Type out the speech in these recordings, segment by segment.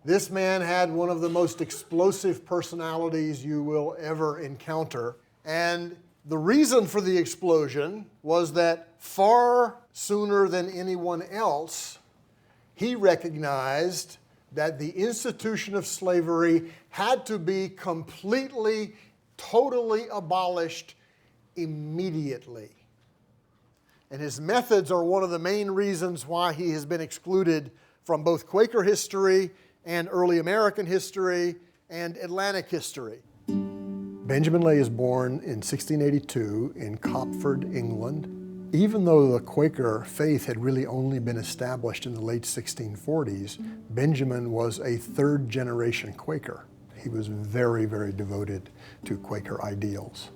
This man had one of the most explosive personalities you will ever encounter. And the reason for the explosion was that far sooner than anyone else, he recognized that the institution of slavery had to be completely, totally abolished immediately. And his methods are one of the main reasons why he has been excluded from both Quaker history and early American history and Atlantic history. Benjamin Lay is born in 1682 in Copford, England. Even though the Quaker faith had really only been established in the late 1640s, Benjamin was a third-generation Quaker. He was very, very devoted to Quaker ideals.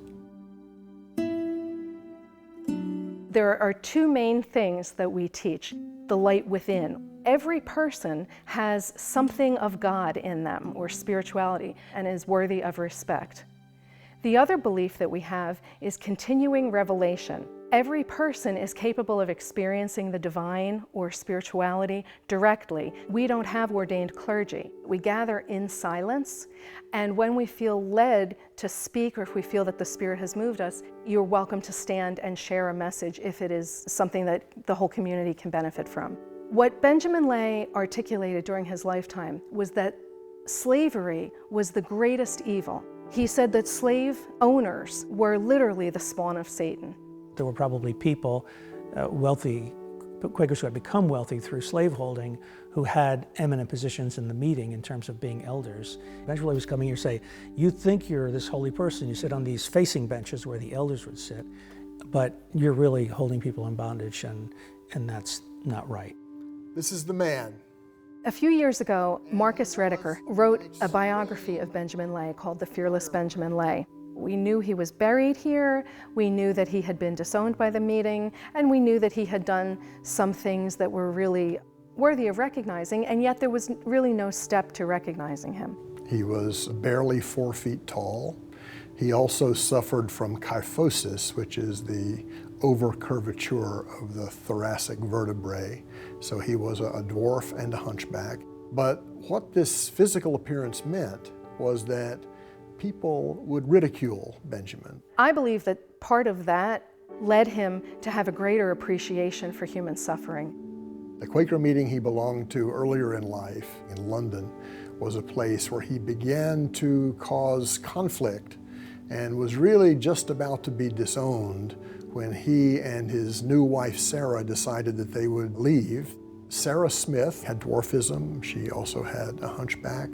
There are two main things that we teach: the light within. Every person has something of God in them, or spirituality, and is worthy of respect. The other belief that we have is continuing revelation. Every person is capable of experiencing the divine or spirituality directly. We don't have ordained clergy. We gather in silence, and when we feel led to speak, or if we feel that the Spirit has moved us, you're welcome to stand and share a message if it is something that the whole community can benefit from. What Benjamin Lay articulated during his lifetime was that slavery was the greatest evil. He said that slave owners were literally the spawn of Satan. There were probably people, wealthy, Quakers who had become wealthy through slaveholding, who had eminent positions in the meeting in terms of being elders. Eventually he was coming here and say, you think you're this holy person, you sit on these facing benches where the elders would sit, but you're really holding people in bondage, and that's not right. This is the man. A few years ago, Marcus Rediker wrote a biography of Benjamin Lay called The Fearless Benjamin Lay. We knew he was buried here, we knew that he had been disowned by the meeting, and we knew that he had done some things that were really worthy of recognizing, and yet there was really no step to recognizing him. He was barely 4 feet tall. He also suffered from kyphosis, which is the over-curvature of the thoracic vertebrae. So he was a dwarf and a hunchback. But what this physical appearance meant was that people would ridicule Benjamin. I believe that part of that led him to have a greater appreciation for human suffering. The Quaker meeting he belonged to earlier in life in London was a place where he began to cause conflict and was really just about to be disowned when he and his new wife Sarah decided that they would leave. Sarah Smith had dwarfism. She also had a hunchback.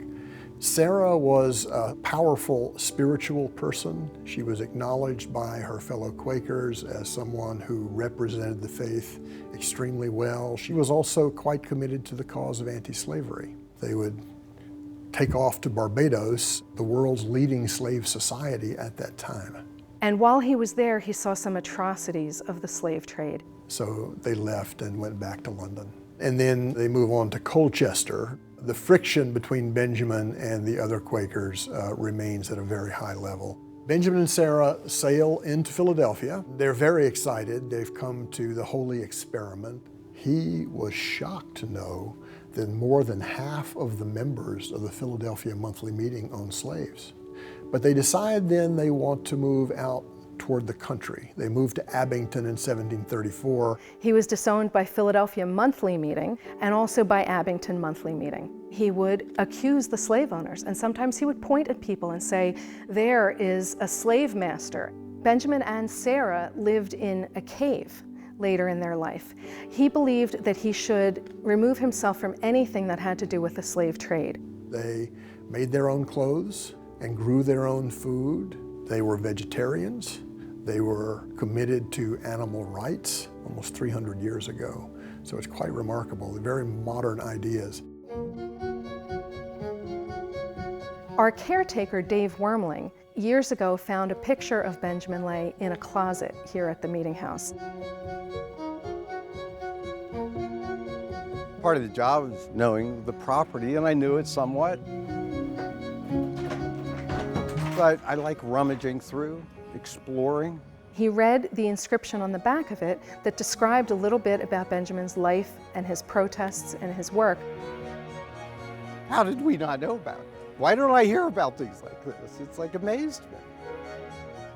Sarah was a powerful spiritual person. She was acknowledged by her fellow Quakers as someone who represented the faith extremely well. She was also quite committed to the cause of anti-slavery. They would take off to Barbados, the world's leading slave society at that time. And while he was there, he saw some atrocities of the slave trade. So they left and went back to London. And then they move on to Colchester. The friction between Benjamin and the other Quakers remains at a very high level. Benjamin and Sarah sail into Philadelphia. They're very excited. They've come to the Holy Experiment. He was shocked to know that more than half of the members of the Philadelphia monthly meeting owned slaves. But they decide then they want to move out toward the country. They moved to Abington in 1734. He was disowned by Philadelphia monthly meeting and also by Abington monthly meeting. He would accuse the slave owners, and sometimes he would point at people and say, there is a slave master. Benjamin and Sarah lived in a cave later in their life. He believed that he should remove himself from anything that had to do with the slave trade. They made their own clothes and grew their own food. They were vegetarians. They were committed to animal rights almost 300 years ago. So it's quite remarkable, very modern ideas. Our caretaker, Dave Wormling, years ago found a picture of Benjamin Lay in a closet here at the meeting house. Part of the job is knowing the property, and I knew it somewhat. But I like rummaging through, exploring. He read the inscription on the back of it that described a little bit about Benjamin's life and his protests and his work. How did we not know about it? Why don't I hear about things like this? It's like amazed me.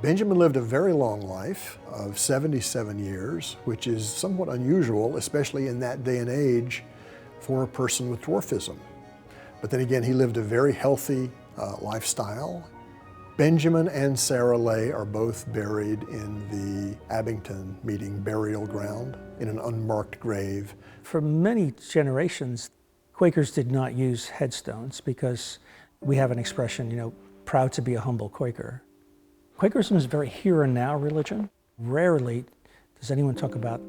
Benjamin lived a very long life of 77 years, which is somewhat unusual, especially in that day and age, for a person with dwarfism. But then again, he lived a very healthy lifestyle. Benjamin and Sarah Lay are both buried in the Abington meeting burial ground in an unmarked grave. For many generations, Quakers did not use headstones because we have an expression, you know, proud to be a humble Quaker. Quakerism is a very here and now religion. Rarely does anyone talk about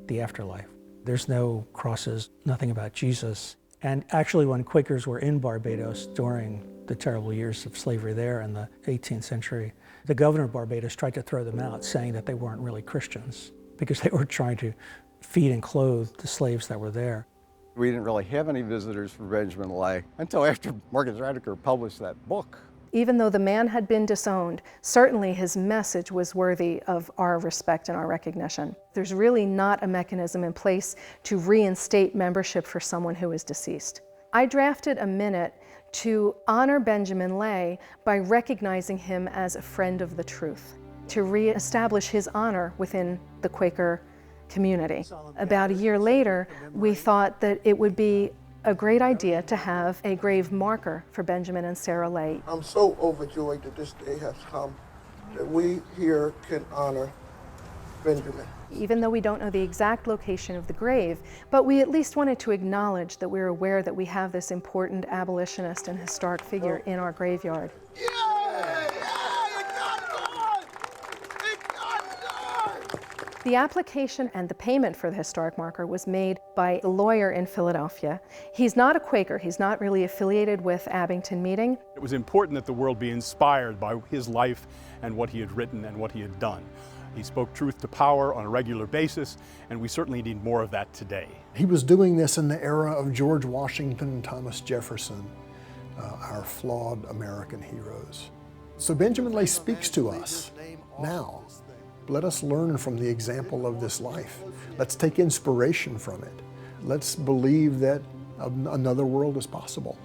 the afterlife. There's no crosses, nothing about Jesus. And actually, when Quakers were in Barbados during the terrible years of slavery there in the 18th century, the governor of Barbados tried to throw them out, saying that they weren't really Christians because they were trying to feed and clothe the slaves that were there. We didn't really have any visitors for Benjamin Lay until after Marcus Radiker published that book. Even though the man had been disowned, certainly his message was worthy of our respect and our recognition. There's really not a mechanism in place to reinstate membership for someone who is deceased. I drafted a minute to honor Benjamin Lay by recognizing him as a friend of the truth, to reestablish his honor within the Quaker community. About a year later, we thought that it would be a great idea to have a grave marker for Benjamin and Sarah Lay. I'm so overjoyed that this day has come, that we here can honor Benjamin. Even though we don't know the exact location of the grave, but we at least wanted to acknowledge that we're aware that we have this important abolitionist and historic figure in our graveyard. The application and the payment for the historic marker was made by a lawyer in Philadelphia. He's not a Quaker. He's not really affiliated with Abington Meeting. It was important that the world be inspired by his life and what he had written and what he had done. He spoke truth to power on a regular basis, and we certainly need more of that today. He was doing this in the era of George Washington and Thomas Jefferson, our flawed American heroes. So Benjamin Lay speaks to us now. Let us learn from the example of this life. Let's take inspiration from it. Let's believe that another world is possible.